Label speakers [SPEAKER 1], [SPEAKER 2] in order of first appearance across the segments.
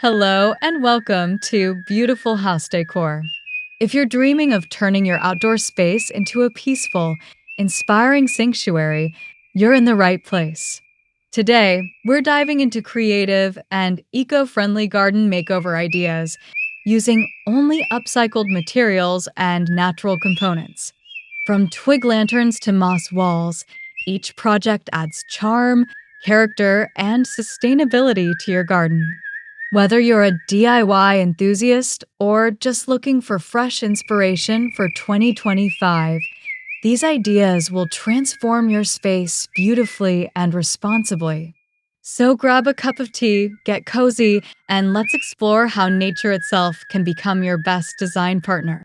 [SPEAKER 1] Hello and welcome to Beautiful House Decor. If you're dreaming of turning your outdoor space into a peaceful, inspiring sanctuary, you're in the right place. Today, we're diving into creative and eco-friendly garden makeover ideas using only upcycled materials and natural components. From twig lanterns to moss walls, each project adds charm, character, and sustainability to your garden. Whether you're a DIY enthusiast or just looking for fresh inspiration for 2025, these ideas will transform your space beautifully and responsibly. So grab a cup of tea, get cozy, and let's explore how nature itself can become your best design partner.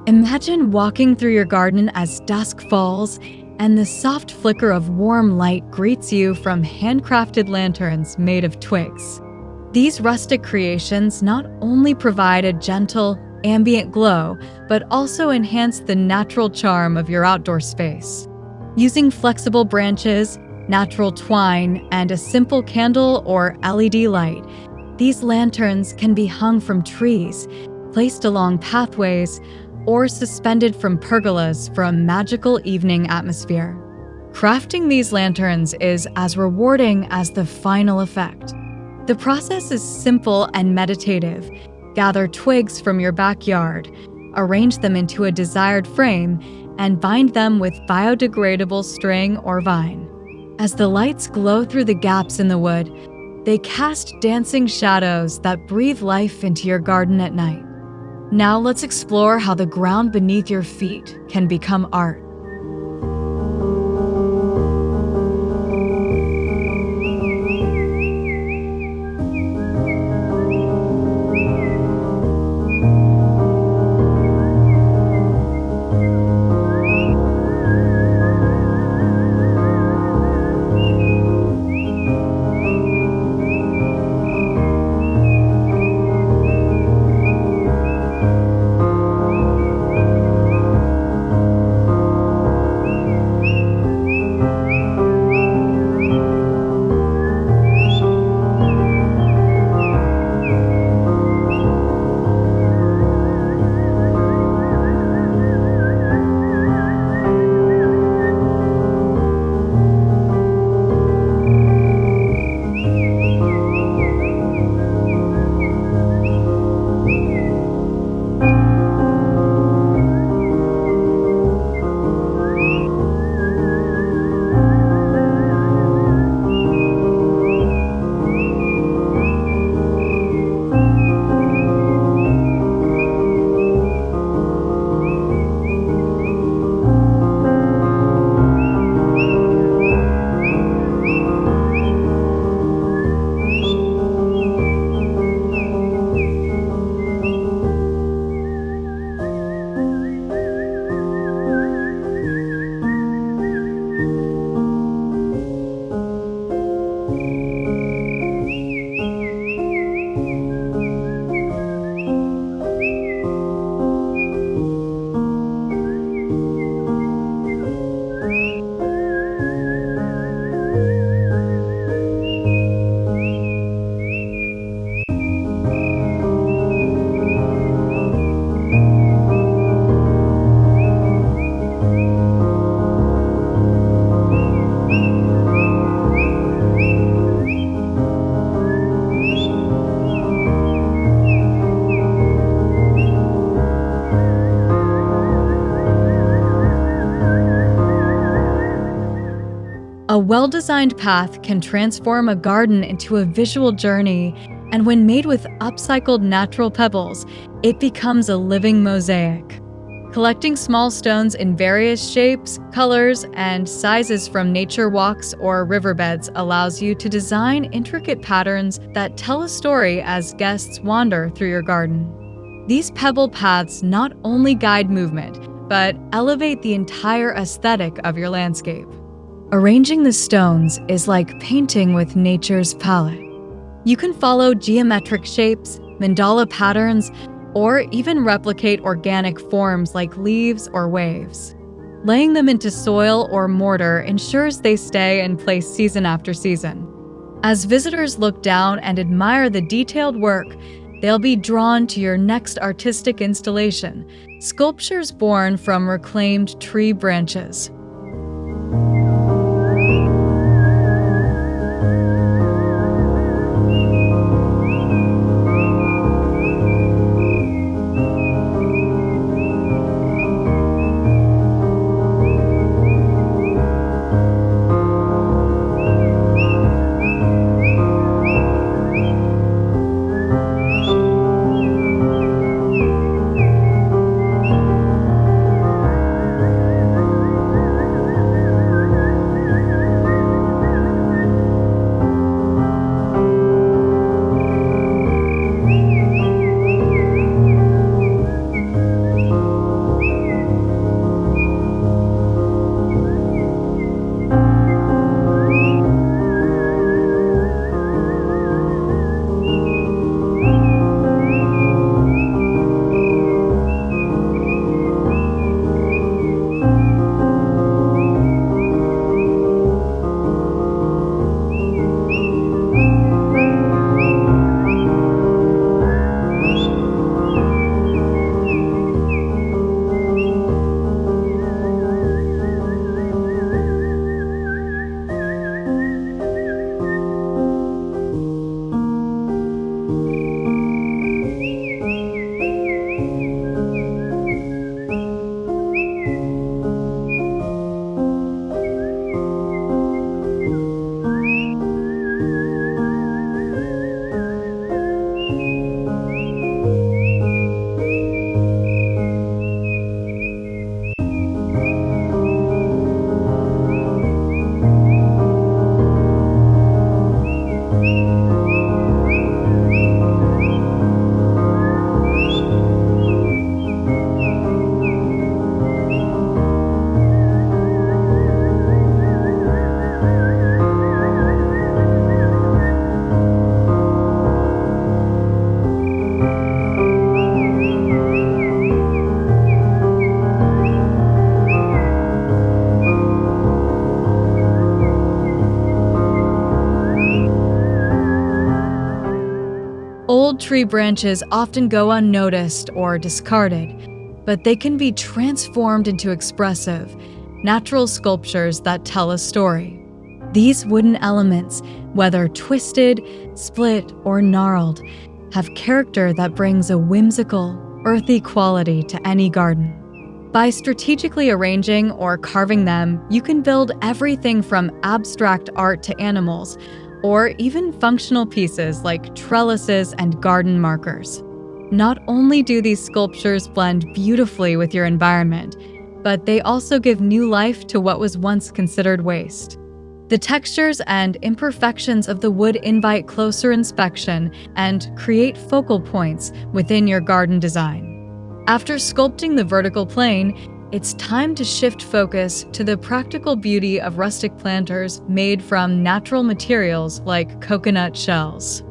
[SPEAKER 1] Imagine walking through your garden as dusk falls and the soft flicker of warm light greets you from handcrafted lanterns made of twigs. These rustic creations not only provide a gentle, ambient glow, but also enhance the natural charm of your outdoor space. Using flexible branches, natural twine, and a simple candle or LED light, these lanterns can be hung from trees, placed along pathways, or suspended from pergolas for a magical evening atmosphere. Crafting these lanterns is as rewarding as the final effect. The process is simple and meditative. Gather twigs from your backyard, arrange them into a desired frame, and bind them with biodegradable string or vine. As the lights glow through the gaps in the wood, they cast dancing shadows that breathe life into your garden at night. Now let's explore how the ground beneath your feet can become art. A well-designed path can transform a garden into a visual journey, and when made with upcycled natural pebbles, it becomes a living mosaic. Collecting small stones in various shapes, colors, and sizes from nature walks or riverbeds allows you to design intricate patterns that tell a story as guests wander through your garden. These pebble paths not only guide movement, but elevate the entire aesthetic of your landscape. Arranging the stones is like painting with nature's palette. You can follow geometric shapes, mandala patterns, or even replicate organic forms like leaves or waves. Laying them into soil or mortar ensures they stay in place season after season. As visitors look down and admire the detailed work, they'll be drawn to your next artistic installation, sculptures born from reclaimed tree branches. Old tree branches often go unnoticed or discarded, but they can be transformed into expressive, natural sculptures that tell a story. These wooden elements, whether twisted, split, or gnarled, have character that brings a whimsical, earthy quality to any garden. By strategically arranging or carving them, you can build everything from abstract art to animals, or even functional pieces like trellises and garden markers. Not only do these sculptures blend beautifully with your environment, but they also give new life to what was once considered waste. The textures and imperfections of the wood invite closer inspection and create focal points within your garden design. After sculpting the vertical plane, it's time to shift focus to the practical beauty of rustic planters made from natural materials like coconut shells.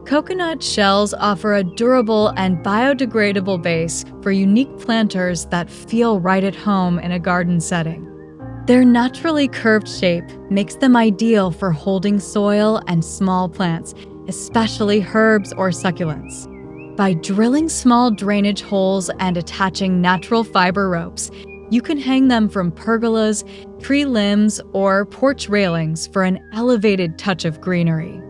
[SPEAKER 1] Coconut shells offer a durable and biodegradable base for unique planters that feel right at home in a garden setting. Their naturally curved shape makes them ideal for holding soil and small plants, especially herbs or succulents. By drilling small drainage holes and attaching natural fiber ropes, you can hang them from pergolas, tree limbs, or porch railings for an elevated touch of greenery.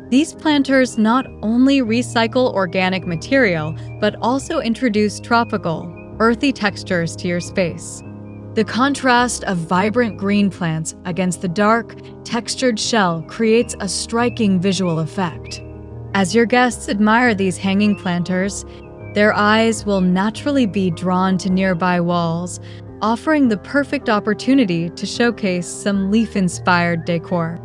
[SPEAKER 1] These planters not only recycle organic material, but also introduce tropical, earthy textures to your space. The contrast of vibrant green plants against the dark, textured shell creates a striking visual effect. As your guests admire these hanging planters, their eyes will naturally be drawn to nearby walls, offering the perfect opportunity to showcase some leaf-inspired decor.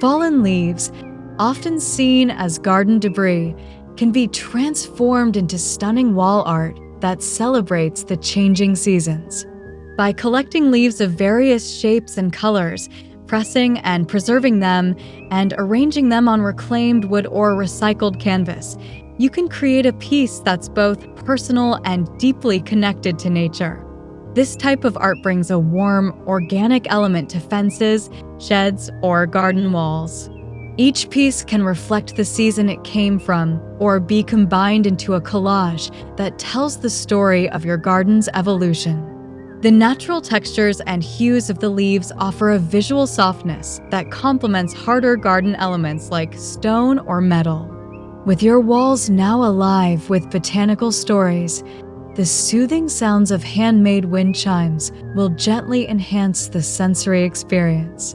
[SPEAKER 1] Fallen leaves, often seen as garden debris, can be transformed into stunning wall art that celebrates the changing seasons. By collecting leaves of various shapes and colors, pressing and preserving them, and arranging them on reclaimed wood or recycled canvas, you can create a piece that's both personal and deeply connected to nature. This type of art brings a warm, organic element to fences, sheds, or garden walls. Each piece can reflect the season it came from, or be combined into a collage that tells the story of your garden's evolution. The natural textures and hues of the leaves offer a visual softness that complements harder garden elements like stone or metal. With your walls now alive with botanical stories, the soothing sounds of handmade wind chimes will gently enhance the sensory experience.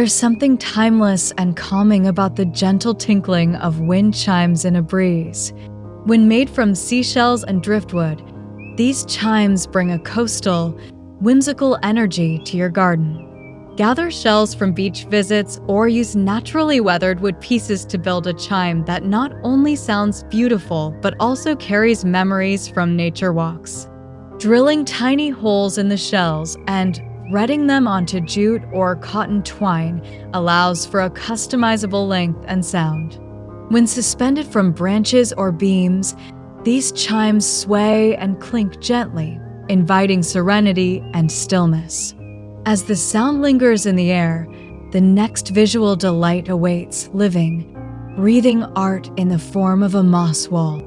[SPEAKER 1] There's something timeless and calming about the gentle tinkling of wind chimes in a breeze. When made from seashells and driftwood, these chimes bring a coastal, whimsical energy to your garden. Gather shells from beach visits or use naturally weathered wood pieces to build a chime that not only sounds beautiful but also carries memories from nature walks. Drilling tiny holes in the shells and threading them onto jute or cotton twine allows for a customizable length and sound. When suspended from branches or beams, these chimes sway and clink gently, inviting serenity and stillness. As the sound lingers in the air, the next visual delight awaits, living, breathing art in the form of a moss wall.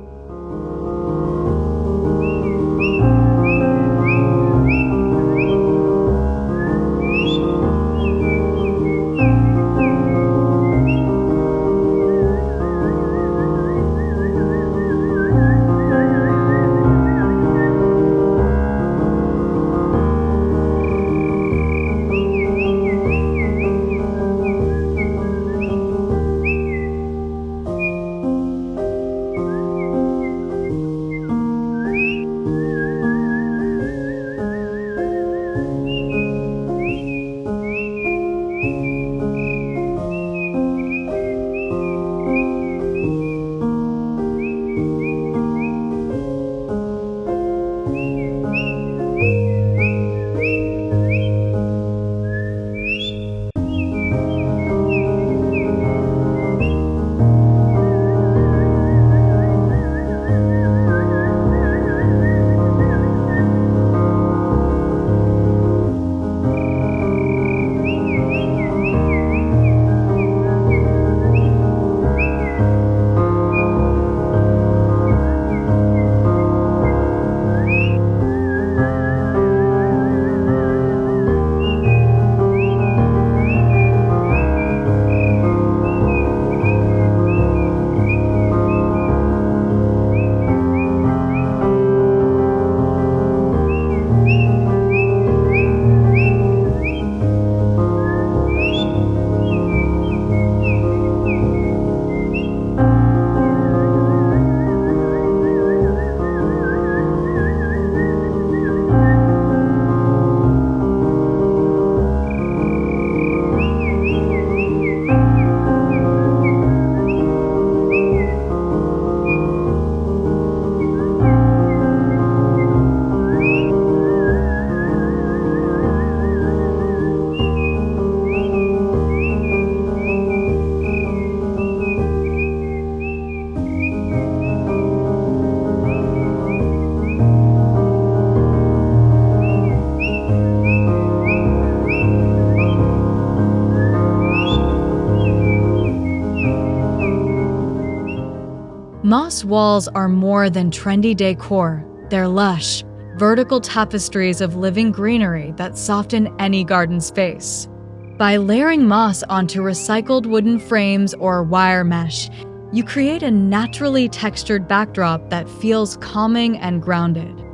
[SPEAKER 1] Moss walls are more than trendy decor. They're lush, vertical tapestries of living greenery that soften any garden space. By layering moss onto recycled wooden frames or wire mesh, you create a naturally textured backdrop that feels calming and grounded.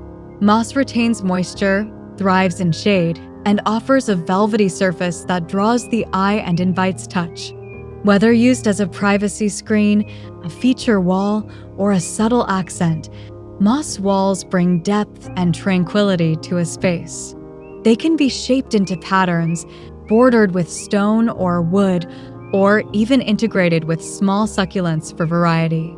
[SPEAKER 1] Moss retains moisture, thrives in shade, and offers a velvety surface that draws the eye and invites touch. Whether used as a privacy screen, a feature wall, or a subtle accent, moss walls bring depth and tranquility to a space. They can be shaped into patterns, bordered with stone or wood, or even integrated with small succulents for variety.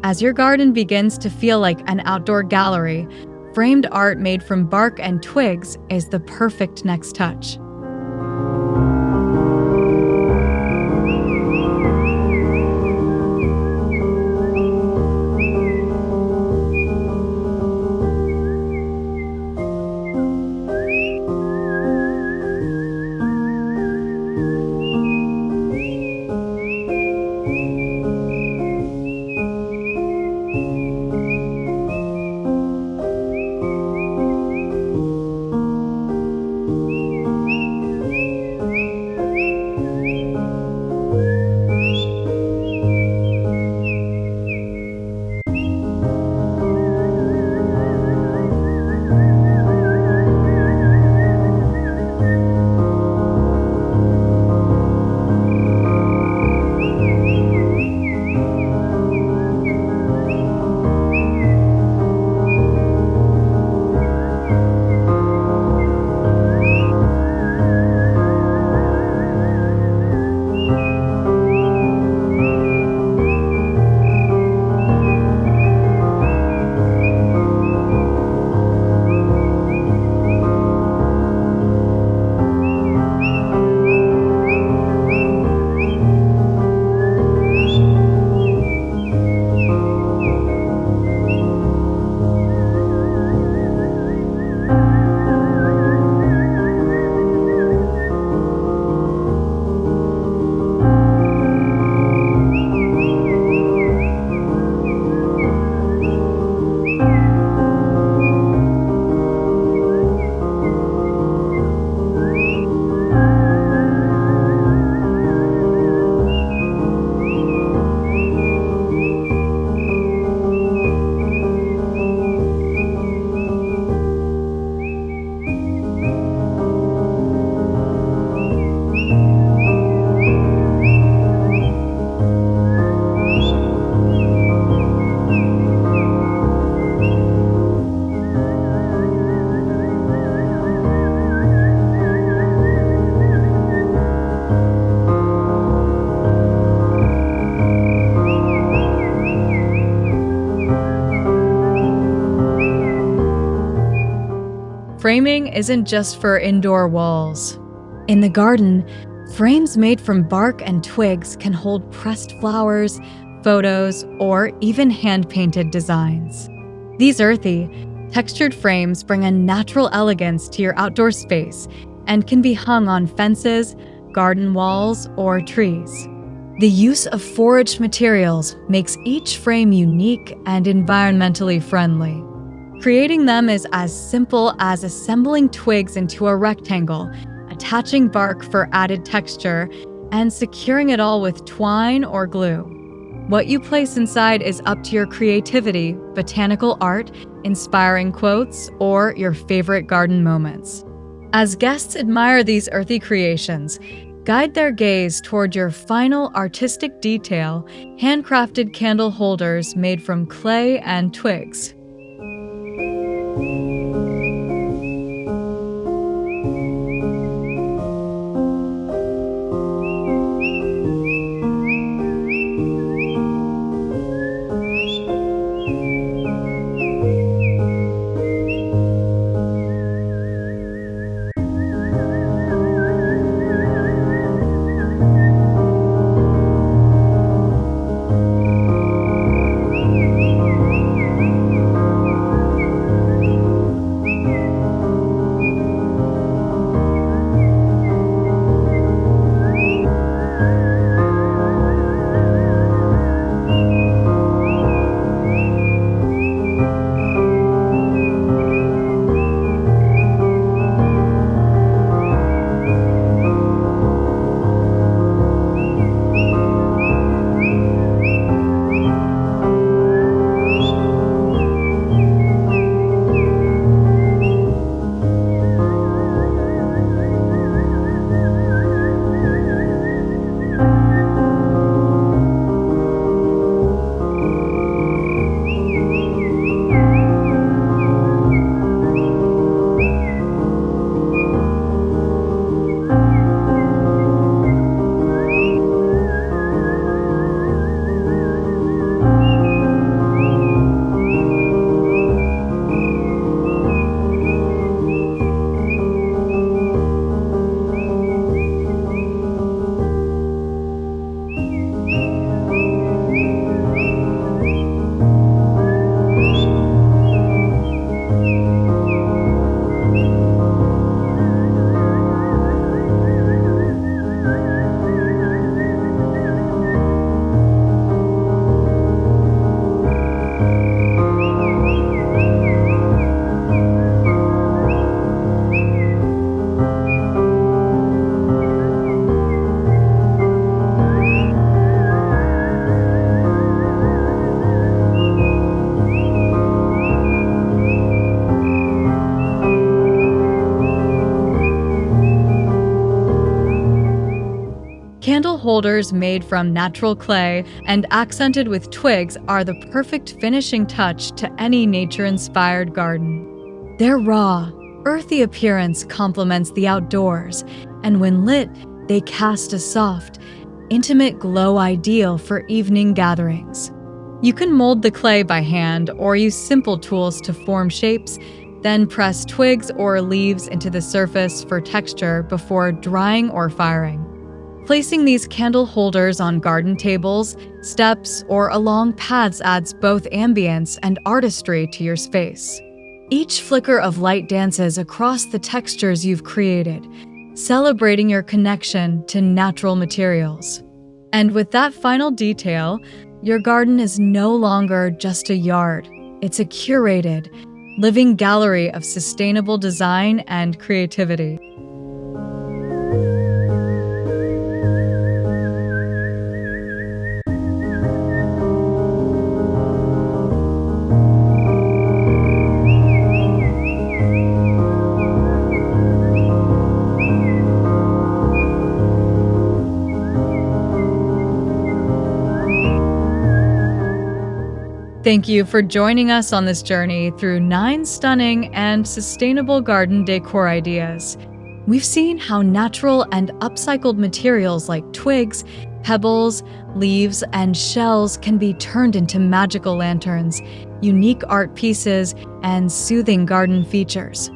[SPEAKER 1] As your garden begins to feel like an outdoor gallery, framed art made from bark and twigs is the perfect next touch. framing isn't just for indoor walls. In the garden, frames made from bark and twigs can hold pressed flowers, photos, or even hand-painted designs. These earthy, textured frames bring a natural elegance to your outdoor space and can be hung on fences, garden walls, or trees. The use of foraged materials makes each frame unique and environmentally friendly. Creating them is as simple as assembling twigs into a rectangle, attaching bark for added texture, and securing it all with twine or glue. What you place inside is up to your creativity, botanical art, inspiring quotes, or your favorite garden moments. As guests admire these earthy creations, guide their gaze toward your final artistic detail, handcrafted candle holders made from clay and twigs. Candle holders made from natural clay and accented with twigs are the perfect finishing touch to any nature-inspired garden. Their raw, earthy appearance complements the outdoors, and when lit, they cast a soft, intimate glow ideal for evening gatherings. You can mold the clay by hand or use simple tools to form shapes, then press twigs or leaves into the surface for texture before drying or firing. Placing these candle holders on garden tables, steps, or along paths adds both ambience and artistry to your space. Each flicker of light dances across the textures you've created, celebrating your connection to natural materials. And with that final detail, your garden is no longer just a yard. It's a curated, living gallery of sustainable design and creativity. Thank you for joining us on this journey through 9 stunning and sustainable garden decor ideas. We've seen how natural and upcycled materials like twigs, pebbles, leaves, and shells can be turned into magical lanterns, unique art pieces, and soothing garden features.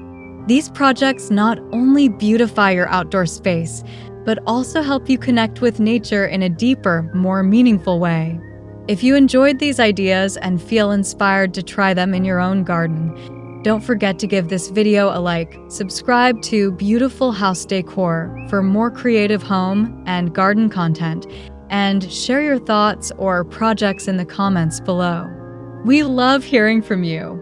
[SPEAKER 1] These projects not only beautify your outdoor space, but also help you connect with nature in a deeper, more meaningful way. If you enjoyed these ideas and feel inspired to try them in your own garden, don't forget to give this video a like, subscribe to Beautiful House Decor for more creative home and garden content, and share your thoughts or projects in the comments below. We love hearing from you.